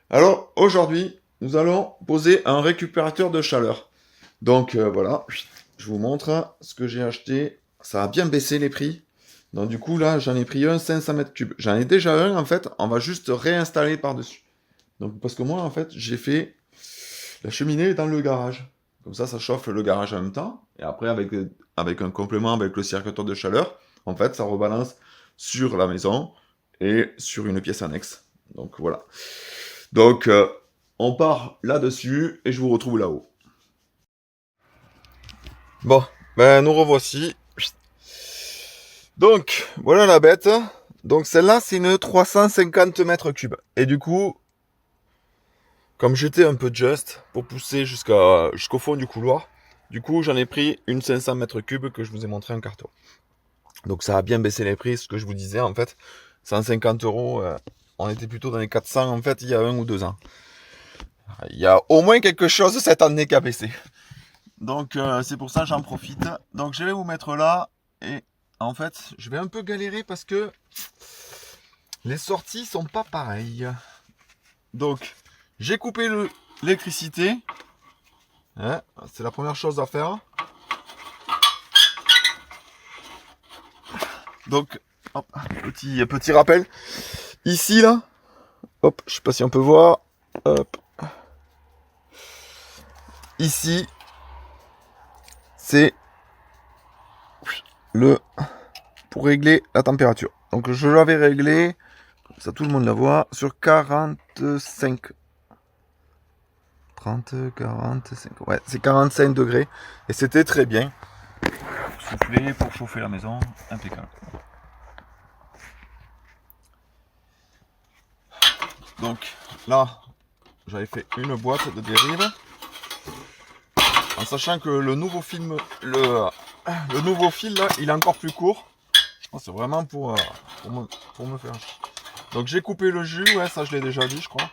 Alors aujourd'hui, nous allons poser un récupérateur de chaleur. Donc voilà, je vous montre ce que j'ai acheté. Ça a bien baissé les prix. Donc du coup là, j'en ai pris un 500 mètres cubes. J'en ai déjà un en fait, on va juste réinstaller par-dessus. Donc parce que moi en fait, j'ai fait la cheminée dans le garage. Comme ça chauffe le garage en même temps. Et après avec un complément avec le circuiteur de chaleur, en fait, ça rebalance sur la maison et sur une pièce annexe. Donc voilà. Donc, on part là-dessus et je vous retrouve là-haut. Bon, ben nous revoici. Donc, voilà la bête. Donc celle-là, c'est une 350 mètres cubes. Et du coup, comme j'étais un peu juste pour pousser jusqu'au fond du couloir, du coup, j'en ai pris une 500 mètres cubes que je vous ai montré en carton. Donc ça a bien baissé les prix, ce que je vous disais en fait. 150 euros, on était plutôt dans les 400 en fait il y a 1 ou 2 ans. Il y a au moins quelque chose cette année qui a baissé. Donc c'est pour ça que j'en profite. Donc je vais vous mettre là et en fait je vais un peu galérer parce que les sorties sont pas pareilles. Donc j'ai coupé l'électricité. Hein, c'est la première chose à faire. Donc hop, petit rappel. Ici là, hop, je sais pas si on peut voir. Hop. Ici, c'est le pour régler la température. Donc je l'avais réglé, comme ça tout le monde la voit, sur 45. 30, 45. Ouais, c'est 45 degrés. Et c'était très bien. Souffler pour chauffer la maison, impeccable. Donc là, j'avais fait une boîte de dérive. En sachant que le nouveau film, le nouveau fil là, il est encore plus court. C'est vraiment pour me faire. Donc j'ai coupé le jus, ouais, ça je l'ai déjà dit, je crois.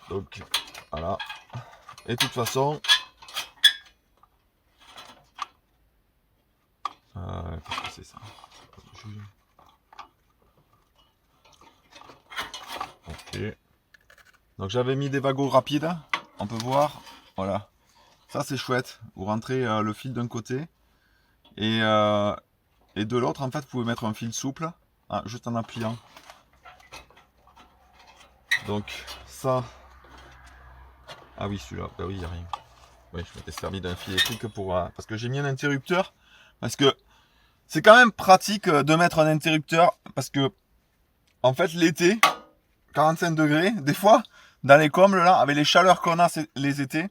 Donc voilà. Et de toute façon, qu'est-ce que c'est ça? Ok. Donc j'avais mis des wagons rapides, on peut voir. Voilà. Ça c'est chouette. Vous rentrez le fil d'un côté et de l'autre, en fait, vous pouvez mettre un fil souple, hein, juste en appliant. Donc ça. Ah oui, celui-là, bah oui, il n'y a rien. Oui, je m'étais servi d'un fil électrique parce que j'ai mis un interrupteur. Parce que c'est quand même pratique de mettre un interrupteur. Parce que, en fait, l'été, 45 degrés, des fois, dans les combles, là, avec les chaleurs qu'on a les étés,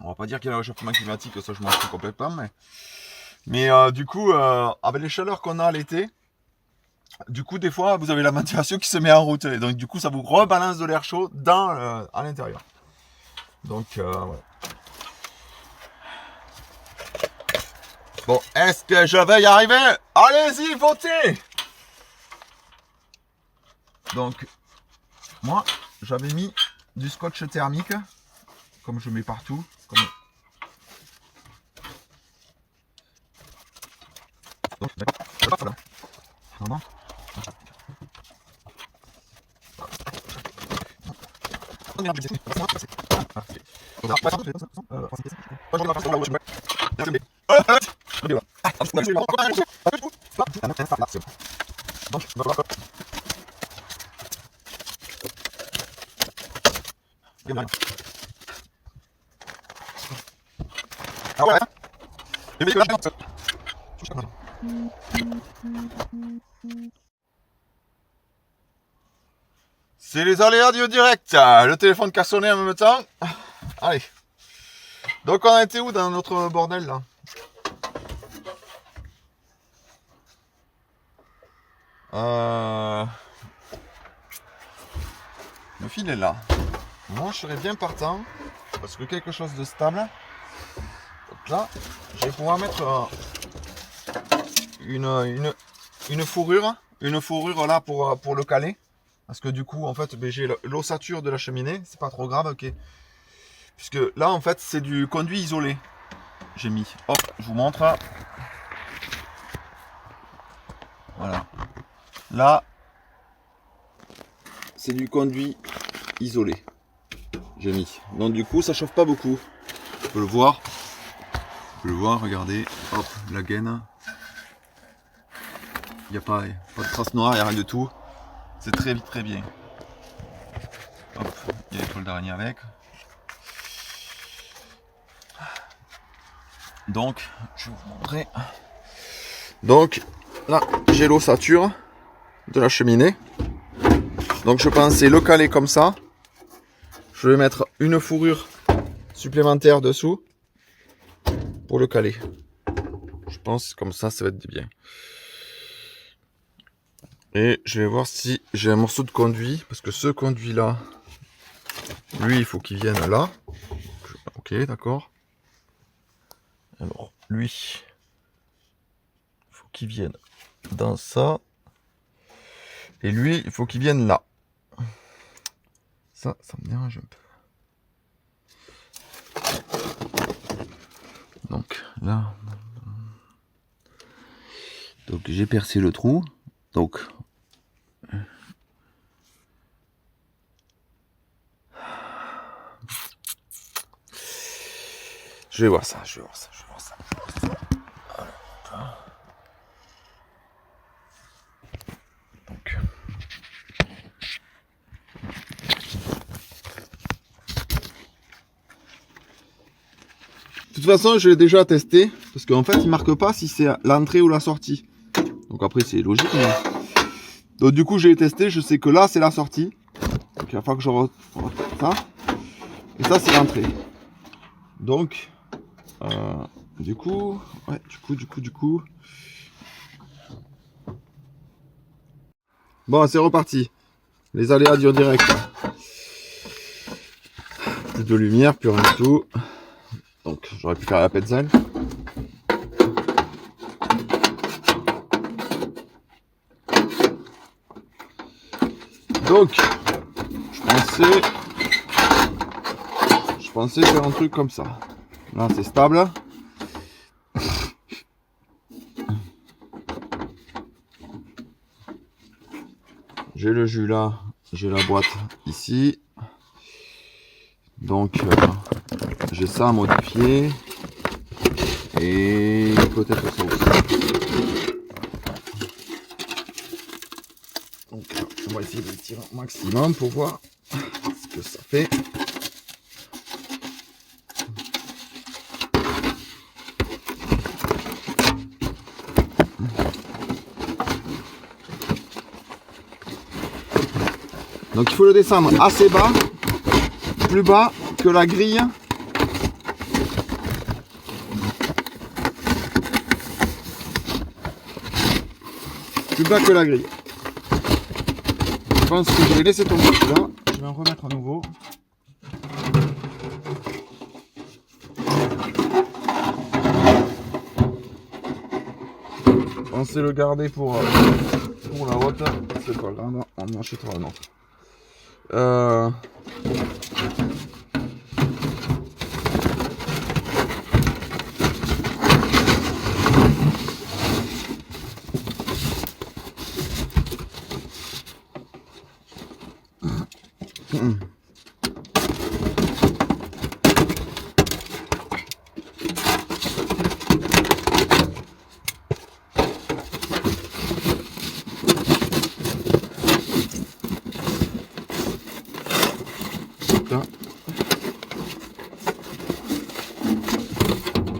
on va pas dire qu'il y a le réchauffement climatique, ça je m'en fous complètement, mais du coup, avec les chaleurs qu'on a l'été, du coup, des fois, vous avez la ventilation qui se met en route. Et donc, du coup, ça vous rebalance de l'air chaud à l'intérieur. Donc, ouais. Bon, est-ce que je vais y arriver? Allez-y, votez! Donc, moi, j'avais mis du scotch thermique, comme je mets partout. Donc, d'accord. Non. C'est les aléas du direct. Le téléphone qui a sonné en même temps. Allez. Donc on a été où dans notre bordel là? Le fil est là. Moi je serais bien partant. Parce que quelque chose de stable. Donc là, je vais pouvoir mettre une fourrure. Une fourrure là pour le caler. Parce que du coup, en fait, j'ai l'ossature de la cheminée. C'est pas trop grave, ok. Puisque là, en fait, c'est du conduit isolé. J'ai mis. Hop, je vous montre. Voilà. Là, c'est du conduit isolé. J'ai mis. Donc du coup, ça chauffe pas beaucoup. Tu peux le voir. Tu peux le voir, regardez. Hop, la gaine. Il n'y a pas de traces noires, il n'y a rien de tout. C'est très bien. Hop, il y a l'étoile d'araignée avec. Donc, je vais vous montrer. Donc, là, j'ai l'ossature de la cheminée. Donc, je pensais le caler comme ça. Je vais mettre une fourrure supplémentaire dessous pour le caler. Je pense comme ça va être bien. Et je vais voir si j'ai un morceau de conduit. Parce que ce conduit-là, lui, il faut qu'il vienne là. Ok, d'accord. Alors, lui, il faut qu'il vienne dans ça. Et lui, il faut qu'il vienne là. Ça me dérange un peu. Donc, là. Donc, j'ai percé le trou. Donc, je vais voir ça. Alors, donc. De toute façon, je l'ai déjà testé. Parce qu'en fait, il marque pas si c'est l'entrée ou la sortie. Donc après, c'est logique. Mais... Donc du coup, j'ai testé. Je sais que là, c'est la sortie. Donc il va falloir que je refais ça. Et ça, c'est l'entrée. Donc, du coup, ouais, du coup. Bon, c'est reparti. Les aléas du direct. Plus de lumière, plus rien du tout. Donc, j'aurais pu faire la petzelle. Donc, je pensais faire un truc comme ça. Là, c'est stable. J'ai le jus là, j'ai la boîte ici. Donc, j'ai ça à modifier. Et peut-être ça aussi. Donc, on va essayer de tirer au maximum pour voir ce que ça fait. Donc il faut le descendre assez bas, plus bas que la grille. Plus bas que la grille. Je pense que je vais laisser tomber là. Je vais en remettre à nouveau. Je pensais le garder pour la haute. C'est pas grave, on en achètera un autre.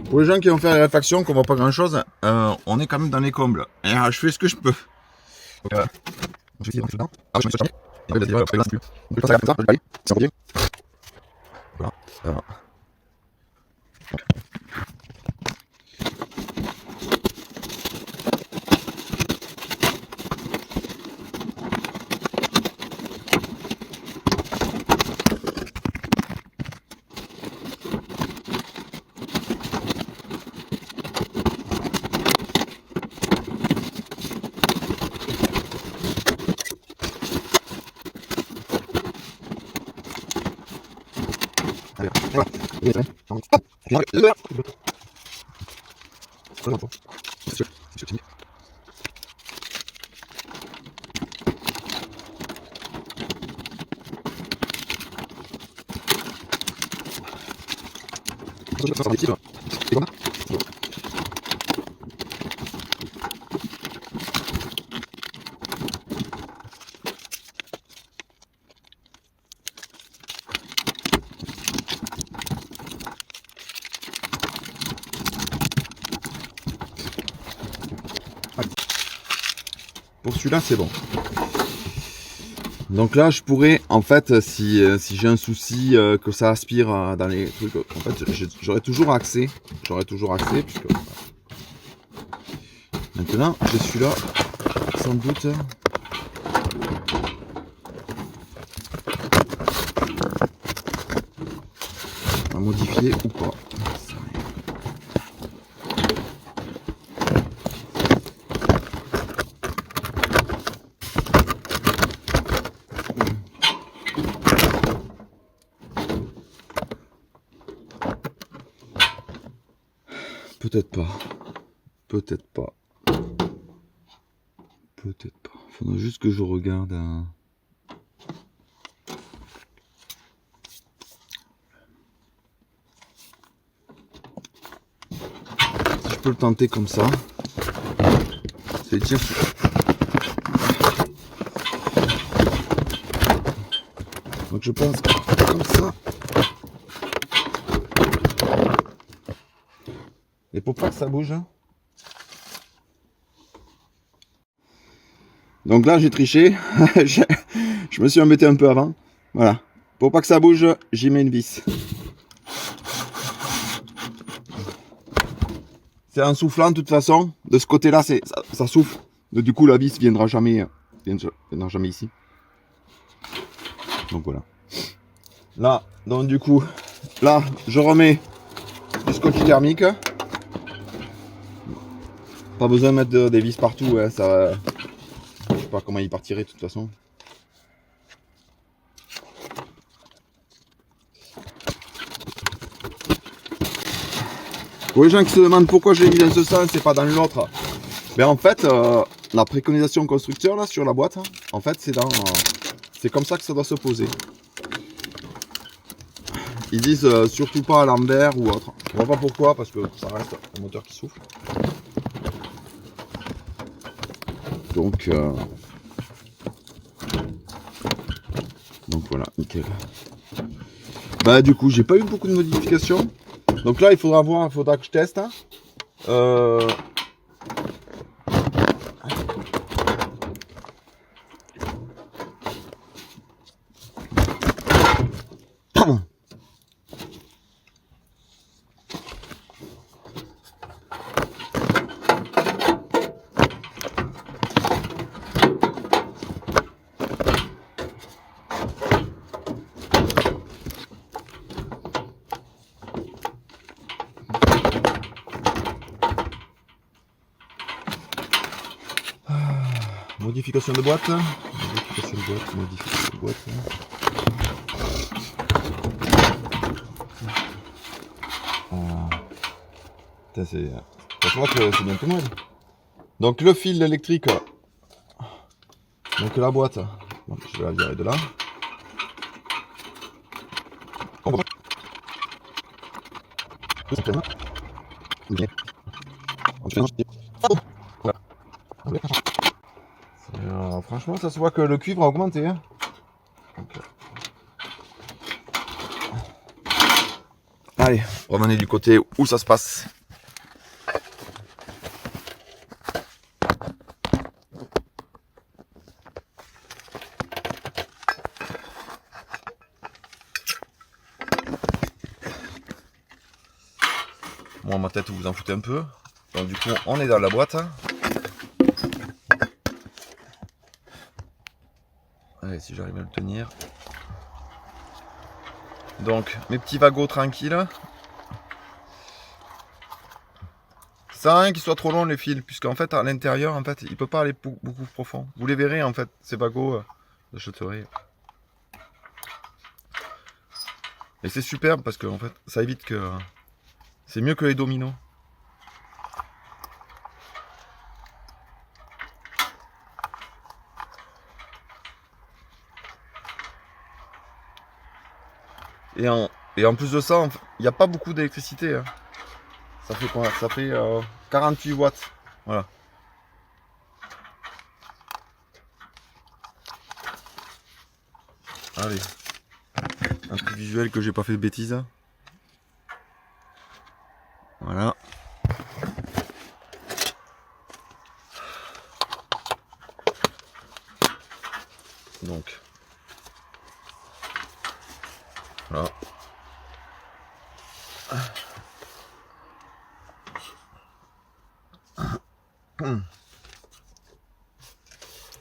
Pour les gens qui vont faire les réflexions, qu'on voit pas grand chose, on est quand même dans les combles. Et je fais ce que je peux. Donc, je vais dedans. Ah, je me suis fermé. Et après, après, là, c'est plus. On peut faire ça comme ça, je vais aller. C'est bien. Voilà. Pour celui-là, c'est bon. Donc là, je pourrais, en fait, si j'ai un souci que ça aspire dans les trucs, en fait, j'aurais toujours accès. Puisque maintenant, je suis là, sans doute. À modifier ou pas. Peut-être pas. Peut-être pas. Peut-être pas. Faudra juste que je regarde. Si je peux le tenter comme ça. C'est tiens. Donc je pense comme ça. Et pour pas que ça bouge. Donc là j'ai triché. Je me suis embêté un peu avant. Voilà. Pour pas que ça bouge, j'y mets une vis. C'est en soufflant de toute façon. De ce côté-là, ça souffle. Du coup la vis viendra jamais ici. Donc voilà. Là, donc du coup, là, je remets du scotch thermique. Pas besoin de mettre des vis partout, hein, ça. Je sais pas comment il partirait de toute façon. Pour les gens qui se demandent pourquoi je l'ai mis dans ce sens et pas dans l'autre, ben en fait, la préconisation constructeur là sur la boîte, en fait, c'est comme ça que ça doit se poser. Ils disent surtout pas à l'envers ou autre. Je vois pas pourquoi, parce que ça reste un moteur qui souffle. Donc voilà, nickel. Bah du coup, j'ai pas eu beaucoup de modifications. Donc là, il faudra que je teste. Hein. Modification de boîte. Modification de boîte. Ça se voit que c'est bien tout mal. Donc le fil électrique. Donc la boîte. Donc, je vais la virer de là. Franchement, ça se voit que le cuivre a augmenté. Hein. Allez, on en est du côté où ça se passe. Moi, ma tête, vous en foutez un peu. Donc, du coup, on est dans la boîte. Allez, si j'arrive à le tenir. Donc, mes petits wagots tranquilles. Sans qu'ils soient trop longs les fils, puisqu'en fait, à l'intérieur, en fait, il peut pas aller beaucoup profond. Vous les verrez, en fait, ces wagots, j'achèterai. Et c'est superbe parce que, en fait, ça évite que... C'est mieux que les dominos. Et Et en plus de ça, il n'y a pas beaucoup d'électricité. Hein. Ça fait quoi? Ça fait 48 watts. Voilà. Allez. Un petit visuel que j'ai pas fait de bêtises. Voilà. Donc. Voilà.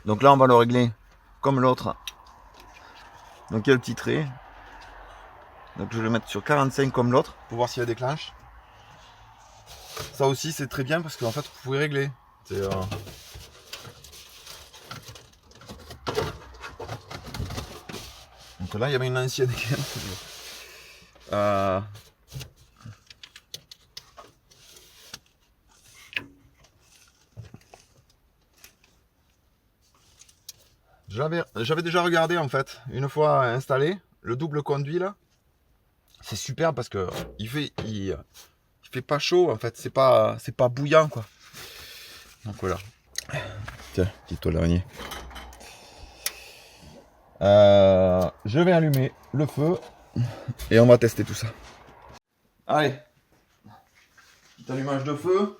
Donc là, on va le régler comme l'autre. Donc il y a le petit trait. Donc je vais le mettre sur 45 comme l'autre pour voir s'il y a déclenche. Ça aussi c'est très bien parce qu'en fait vous pouvez régler. Donc là il y avait une ancienne. J'avais déjà regardé en fait, une fois installé, le double conduit là. C'est super parce que il fait pas chaud en fait, c'est pas bouillant quoi. Donc voilà. Tiens, petite toile d'araignée. Je vais allumer le feu et on va tester tout ça. Allez, petit allumage de feu.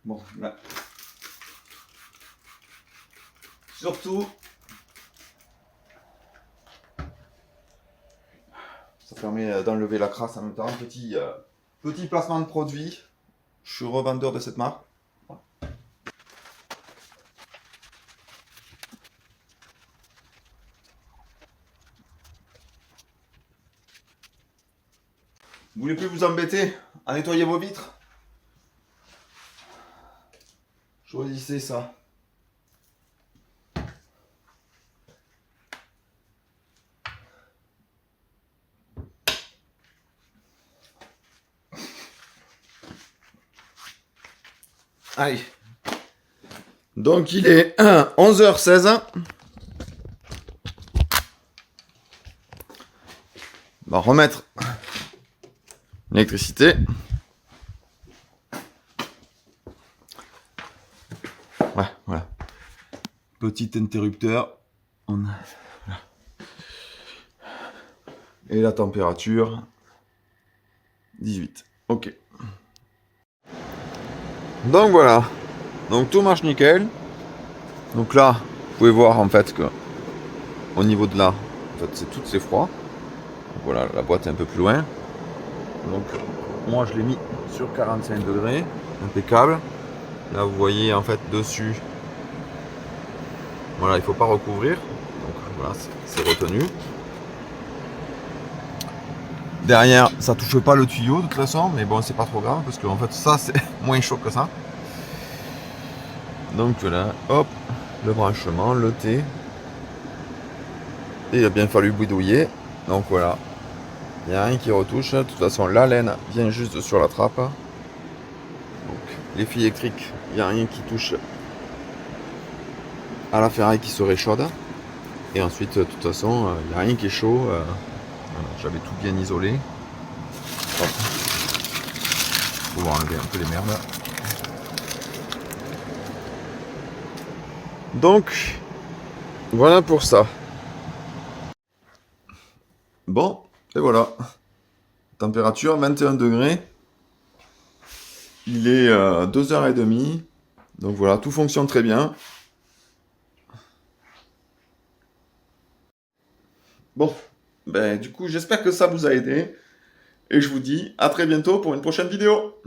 Bon, là. Surtout, ça permet d'enlever la crasse en même temps. Petit placement de produit. Je suis revendeur de cette marque. Vous voulez plus vous embêter à nettoyer vos vitres? Choisissez ça. Allez. Donc il est 11h16. On va remettre l'électricité. Ouais, voilà. Petit interrupteur. Voilà. Et la température 18. Ok. Donc voilà. Donc tout marche nickel. Donc là, vous pouvez voir en fait que au niveau de là, en fait c'est froid. Donc voilà, la boîte est un peu plus loin. Donc moi je l'ai mis sur 45 degrés, impeccable. Là vous voyez en fait dessus. Voilà, il faut pas recouvrir. Donc voilà, c'est retenu. Derrière, ça touche pas le tuyau de toute façon, mais bon, c'est pas trop grave parce que en fait ça c'est moins chaud que ça. Donc voilà, hop, le branchement, le T. Et il a bien fallu bidouiller. Donc voilà. Il n'y a rien qui retouche. De toute façon, la laine vient juste sur la trappe. Donc les fils électriques, il n'y a rien qui touche à la ferraille qui serait chaude. Et ensuite, de toute façon, il n'y a rien qui est chaud. Voilà, j'avais tout bien isolé. Hop. Pour enlever un peu les merdes. Donc, voilà pour ça. Bon, et voilà. Température 21 degrés. Il est 2h30. Donc voilà, tout fonctionne très bien. Bon, ben du coup, j'espère que ça vous a aidé. Et je vous dis à très bientôt pour une prochaine vidéo.